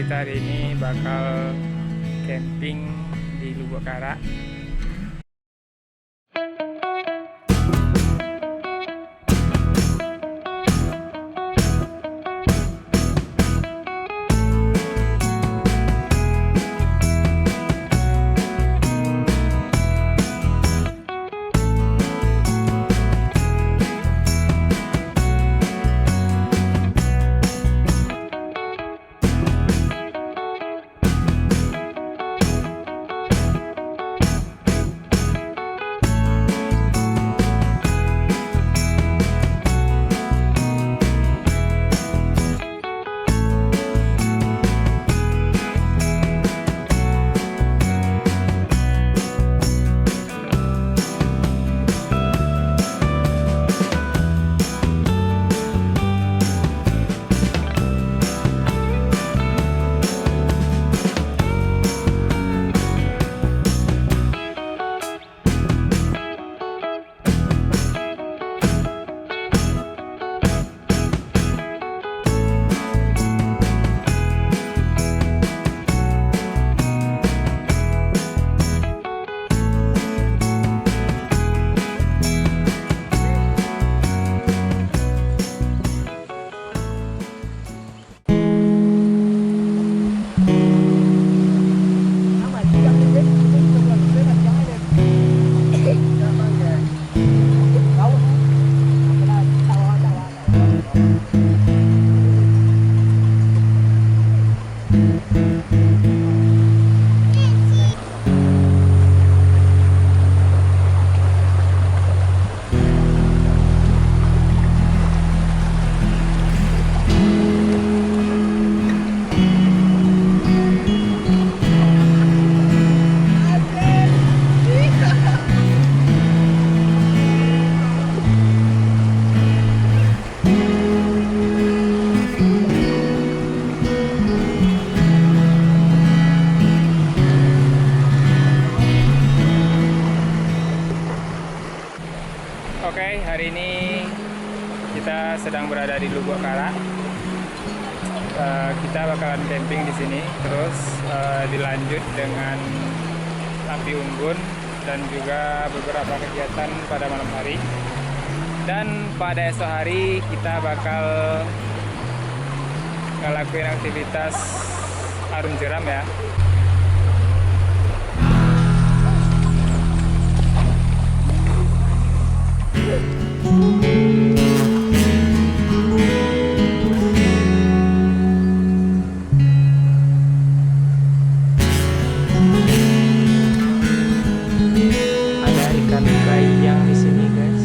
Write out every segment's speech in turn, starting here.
kita hari ini bakal camping di Lubuk Kara. Oke, hari ini kita sedang berada di Lubuk Kara. Kita bakalan camping di sini, terus dilanjut dengan api unggun dan juga beberapa kegiatan pada malam hari. Dan pada esok hari kita bakal ngelakuin aktivitas arung jeram ya. Ada ikan kayang di sini, guys.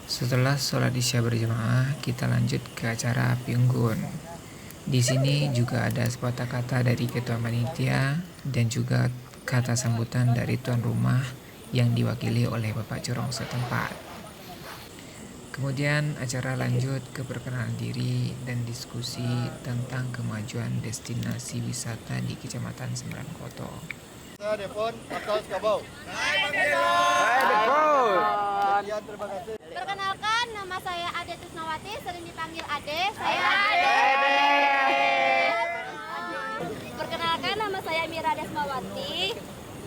Setelah sholat isya berjamaah, kita lanjut ke acara api unggun. Di sini juga ada sepatah kata dari ketua panitia dan juga kata sambutan dari tuan rumah yang diwakili oleh Bapak Curong setempat. Kemudian acara lanjut ke perkenalan diri dan diskusi tentang kemajuan destinasi wisata di Kecamatan Sembrangkoto. Perkenalkan, nama saya Ade Tusnawati, sering dipanggil Ade. Saya Ade. Perkenalkan, nama saya Mira Desmawati,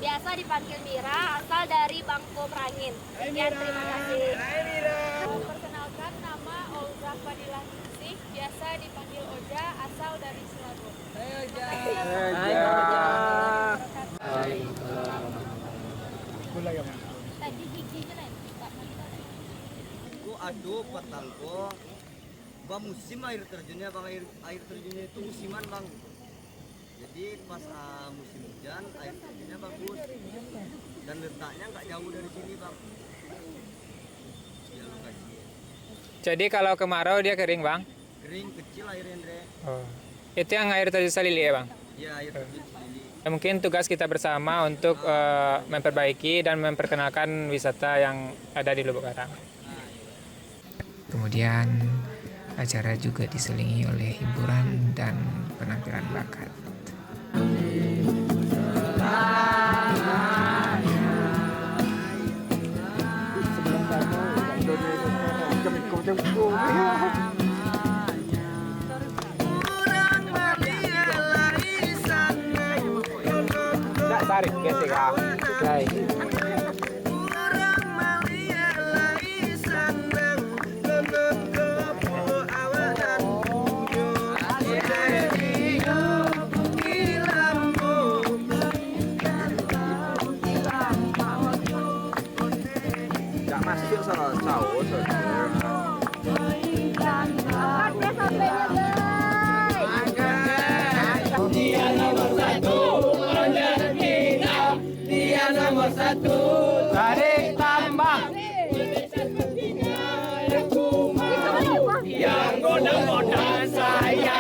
biasa dipanggil Mira, asal dari Bangko Merangin. Sekian, terima kasih. Perkenalkan, nama Olga Fadilah Ningsih, biasa dipanggil Oja, asal dari Selangor. Tadi giginya lain. Aduh, patangko. Bang musim air terjunnya, bang air terjunnya itu musiman bang. Jadi pas musim hujan air terjunnya bagus dan letaknya nggak jauh dari sini bang. Ya lokasi. Jadi kalau kemarau dia kering bang? Kering kecil airnya Andre. Oh. Itu yang air terjun Salili ya bang? Ya air terjun Salili. Mungkin tugas kita bersama untuk memperbaiki dan memperkenalkan wisata yang ada di Lubuk Karang. Kemudian acara juga diselingi oleh hiburan dan penampilan bakat. Tarik biasa kah? Tarik tambang yang godang-godang saya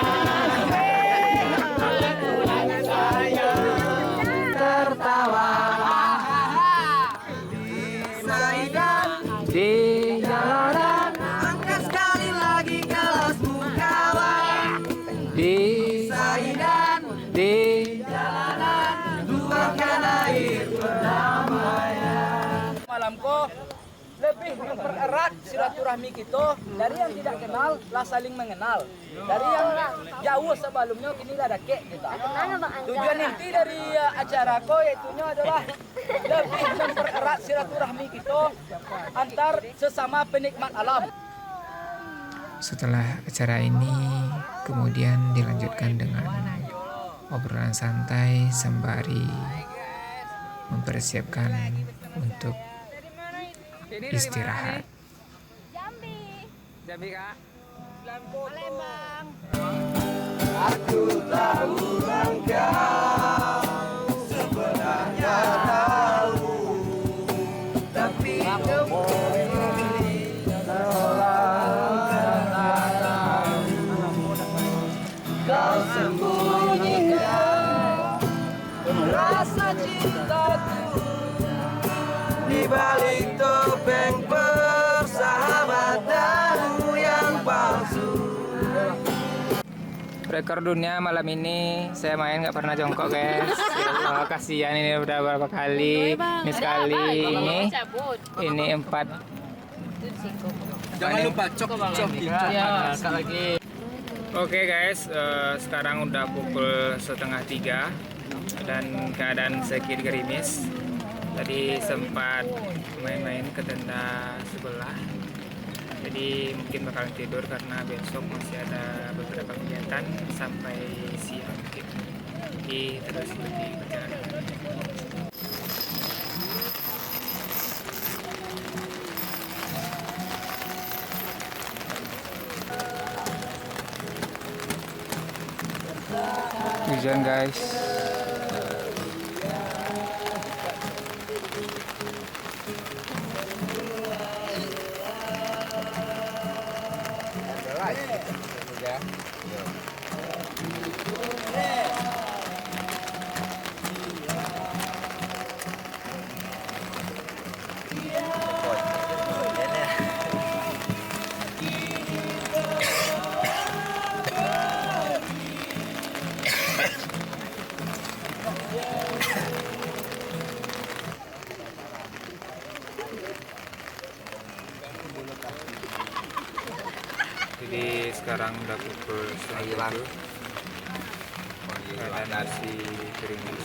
tertawa di jalanan, angkat sekali lagi kelasmu kawan di Saidan, di jalanan tuangkan air perdamaian. Malamku lebih mempererat silaturahmi kita dari yang tidak kenal lah saling mengenal, dari yang jauh sebelumnya kini lah deket kita. Tujuan inti dari acara ko yaitunya adalah lebih mempererat silaturahmi kita antar sesama penikmat alam. Setelah acara ini kemudian dilanjutkan dengan obrolan santai sembari mempersiapkan untuk istirahat. Jambi Kak. Palembang. Aku tahu engkau sebenarnya tahu, tapi kau sembunyikan rasa cintaku di balik topeng persahabatanmu yang palsu. Rekor dunia malam ini saya main nggak pernah jongkok guys. Ya Allah, kasihan ini udah berapa kali. Ini sekali ini 4. Jangan lupa cok Ya, sekali lagi. Oke guys, sekarang udah pukul 2:30 dan keadaan sedikit gerimis. Tadi sempat main-main ke tenda sebelah. Jadi mungkin bakal tidur karena besok masih ada beberapa kegiatan sampai siang mungkin. Jadi terus ikuti perjalanan. Hujan guys. Jadi sekarang udah pukul 7:30. Keadaan masih gerimis.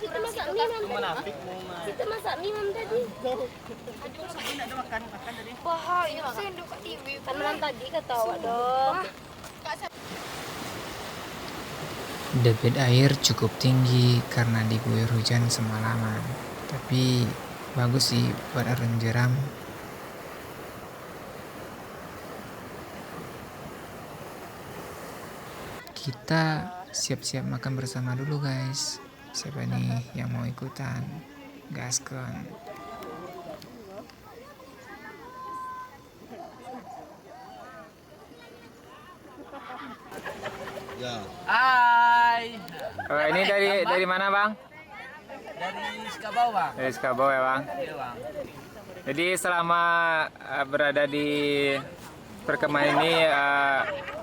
Kita masak mie mam. Kita masak mie mam tadi. Bahaya. Sendok kat TV. Kan malam tadi kata awak dong. Debit air cukup tinggi karena diguyur hujan semalaman. Tapi bagus sih buat arung jeram. Kita siap-siap makan bersama dulu guys. Siapa nih yang mau ikutan? Gaskon. Ya. Hai. Oh, ini dari mana bang? Dari Skabau, Bang. Dari Skabau ya bang. Iya, Bang. Jadi selama berada di perkemahan ini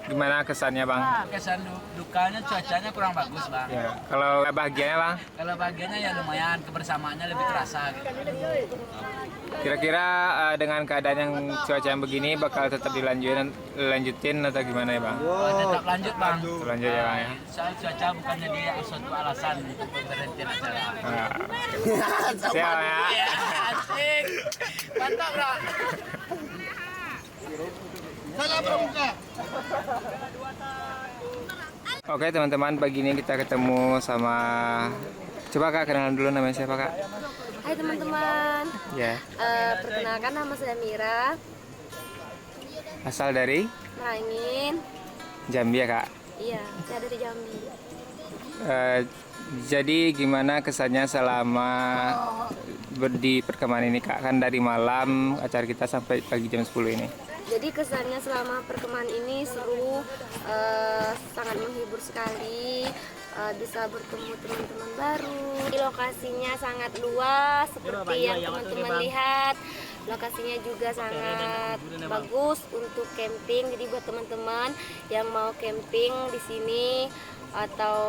gimana kesannya bang? Kesan dukanya cuacanya kurang bagus, Bang. Ya, kalau bahagianya bang? Kalau bagiannya ya lumayan, kebersamaannya lebih terasa gitu. Kira-kira dengan keadaan yang cuaca yang begini bakal tetap dilanjutin atau gimana ya bang? Tetap lanjut, Bang. Lanjut ya bang ya. Soal cuaca bukan jadi suatu alasan untuk pemberhentian acara. Siap ya. Iya, asik. Mantap, Bro. Oke teman-teman, pagi ini kita ketemu sama, coba kak kenalan dulu, namanya siapa kak? Hai teman-teman, Ya. perkenalkan nama saya Mira, Asal dari Merangin. Jambi ya kak. Iya, saya dari Jambi. Jadi gimana kesannya selama di perkemahan ini kak? Kan dari malam acara kita sampai pagi jam 10 ini. Jadi kesannya selama perkemahan ini seru, sangat menghibur sekali, bisa bertemu teman-teman baru. Lokasinya sangat luas seperti yang teman-teman lihat. Lokasinya juga sangat bagus untuk camping. Jadi buat teman-teman yang mau camping di sini atau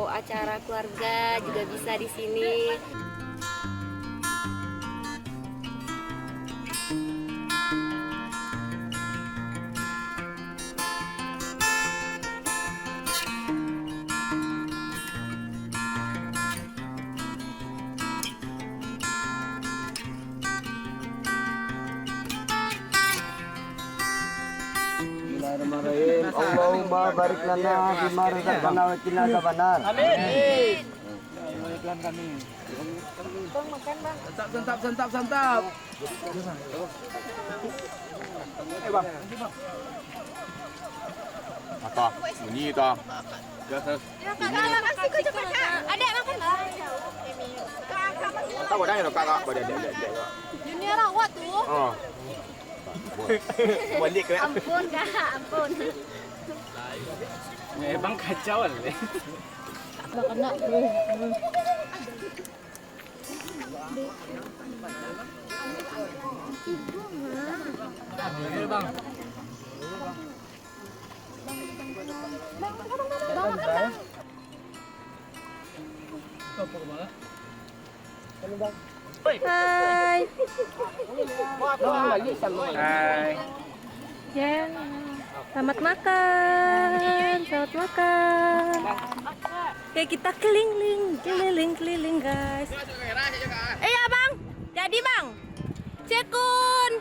acara keluarga juga bisa di sini. Bismillahirrahmanirrahim. Allahumma barik lana bima razaqtana wa qina adzabannar. Amin. Iklan kami. Bang makan, Bang. Santap. Bang. Apa? Bunyi toh. Adek makan. Tahu dah ya kakak pada dia. Dunia rawat tuh. Oh. Balik ke. Ampun kak, ampun. Bang kacau le. Bang. Hai. Hai. Ya. Selamat makan. Selamat makan. Oke, kita keliling guys. Iya bang. Jadi bang. Cekun.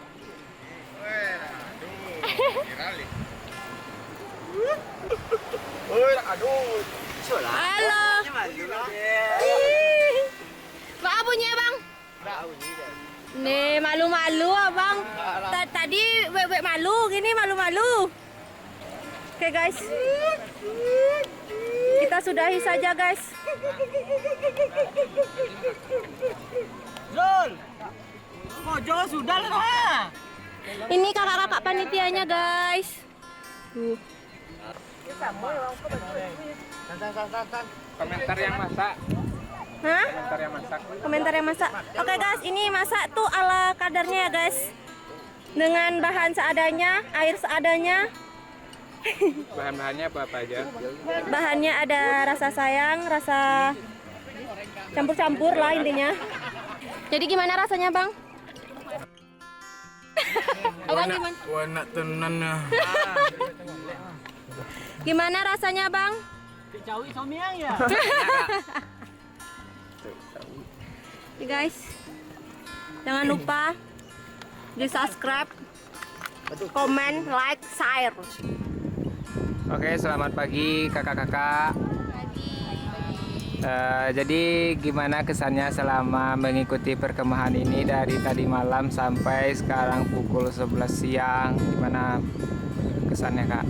Aduh. Halo. Ih. Maaf bunyi bang. Nih malu-malu abang. Tadi wek malu, gini malu-malu. Oke guys. Kita sudahi saja guys. Jol. Oh, Jol sudah lah. Ini kakak-kakak panitianya guys. Komentar yang masak. Hah? Komentar yang masak. Komentar yang masak. Oke guys, ini masak tuh ala kadarnya ya guys. Dengan bahan seadanya, air seadanya. Bahan-bahannya apa aja? Bahannya ada rasa sayang, rasa campur-campur lah intinya. Jadi gimana rasanya bang? Abang gimana? Warna tenannya. Gimana rasanya bang? Kecawi somiang ya. Oke guys, jangan lupa di subscribe, komen, like, share. Oke, selamat pagi kakak-kakak. Jadi gimana kesannya selama mengikuti perkemahan ini dari tadi malam sampai sekarang pukul 11 siang? Gimana kesannya kak?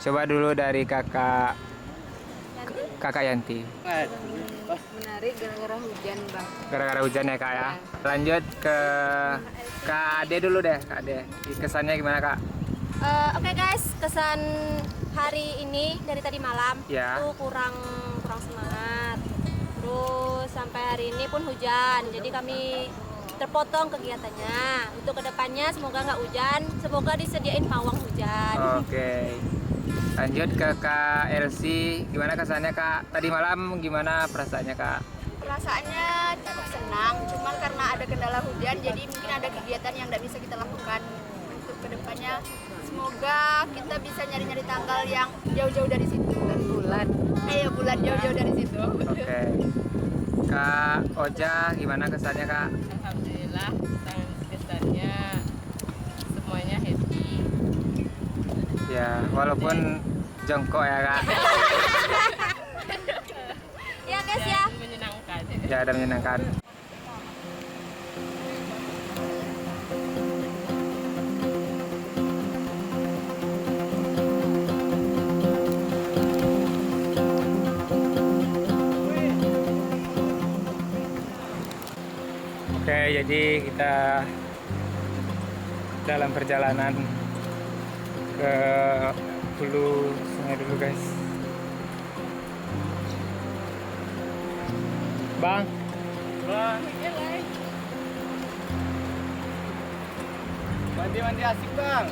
Coba dulu dari kakak Yanti. Menarik gara-gara hujan bang. Gara-gara hujan ya kak ya. Lanjut ke Kak Ade dulu deh, Kak Ade. Kesannya gimana kak? Oke guys, kesan hari ini dari tadi malam Ya. itu kurang semangat. Terus sampai hari ini pun hujan, jadi kami terpotong kegiatannya. Untuk kedepannya semoga nggak hujan, semoga disediain pawang hujan. Oke. Lanjut ke Kak Elsie. Gimana kesannya kak? Tadi malam gimana perasaannya kak? Perasaannya cukup senang, cuma karena ada kendala hujan, jadi mungkin ada kegiatan yang tidak bisa kita lakukan. Untuk kedepannya, semoga kita bisa nyari-nyari tanggal yang jauh-jauh dari situ dan bulan. Bulan jauh-jauh dari situ. Oke. Kak Oja, gimana kesannya kak? Alhamdulillah, kesannya semuanya happy. Ya, walaupun jongkok ya kak. Ya guys ya. Menyenangkan. Ya, ada menyenangkan. Oke, jadi kita dalam perjalanan ke hulu sungai dulu guys. Bang, Mandi asik bang.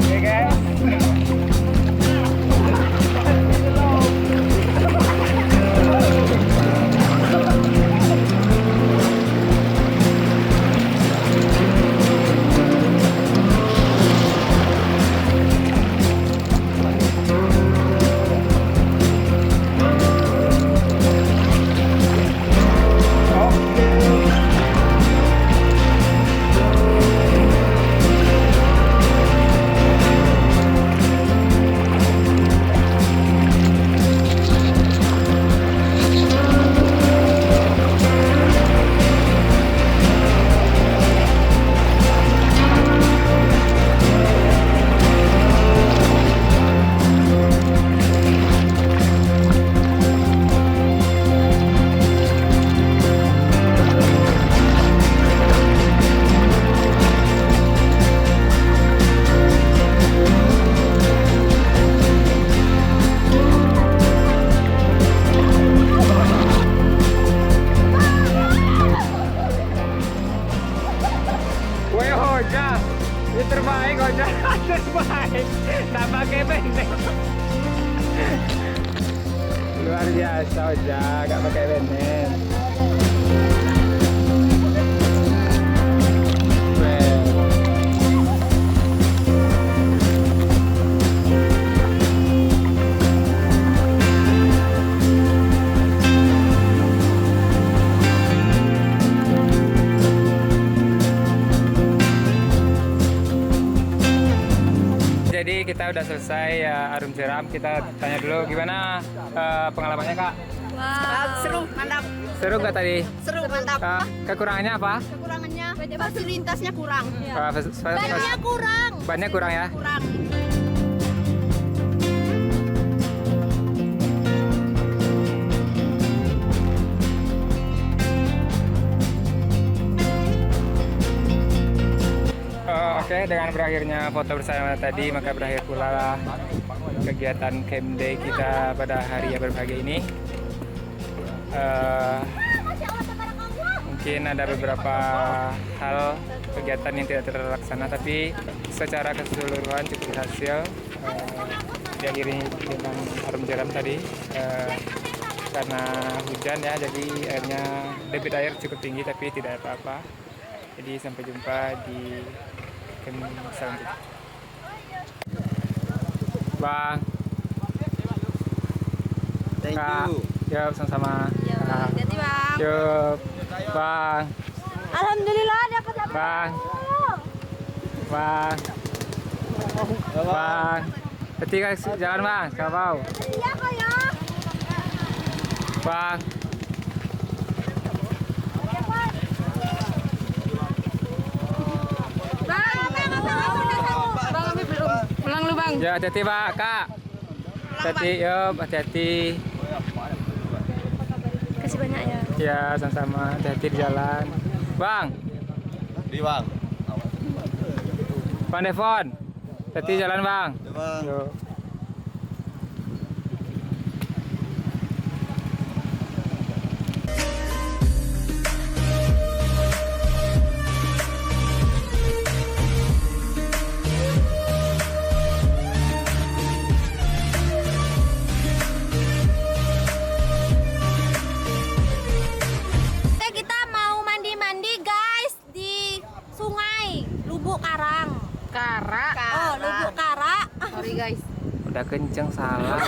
oke guys. Woi Hoja, ini terbaik Hoja, terbaik. Tak pakai benteng. Luar biasa Hoja, gak pakai benteng. Jadi kita udah selesai ya Arum Jeram. Kita tanya dulu gimana pengalamannya kak? Seru, mantap. Seru nggak tadi? Seru, mantap. Kekurangannya apa? Kekurangannya fasilitasnya kurang. Bannya kurang. Bannya kurang ya? Kurang. Oke, dengan berakhirnya foto bersama tadi, maka berakhir pula kegiatan Camp Day kita pada hari yang berbahagia ini. Mungkin ada beberapa hal kegiatan yang tidak terlaksana, tapi secara keseluruhan cukup berhasil. Diakhiri dengan Arum Jeram tadi karena hujan ya, jadi airnya debit air cukup tinggi tapi tidak apa-apa. Jadi sampai jumpa di camp selanjutnya. Bang. Thank Kak. you. Yuk, sama-sama. Ya, Kak. hati-hati bang. Yuk, Bang. Alhamdulillah dapat dapat. Bang. Bang. Bang. Hati jalan bang, kapau. Iya kok ya. Bang. Bang, kami belum. Pulang lu bang. Ya, hati-hati Pak, Kak. Hati-hati, yuk, hati-hati. Kasih banyak ya. Ya, sama-sama. Hati-hati di jalan. Bang. Di bang. Bang Devon. Hati jalan bang. Ya, bang. Yuk. Kita mau mandi-mandi guys di sungai Lubuk Karang. Kara. Oh, Lubuk Kara. Sorry guys. Udah kenceng salah.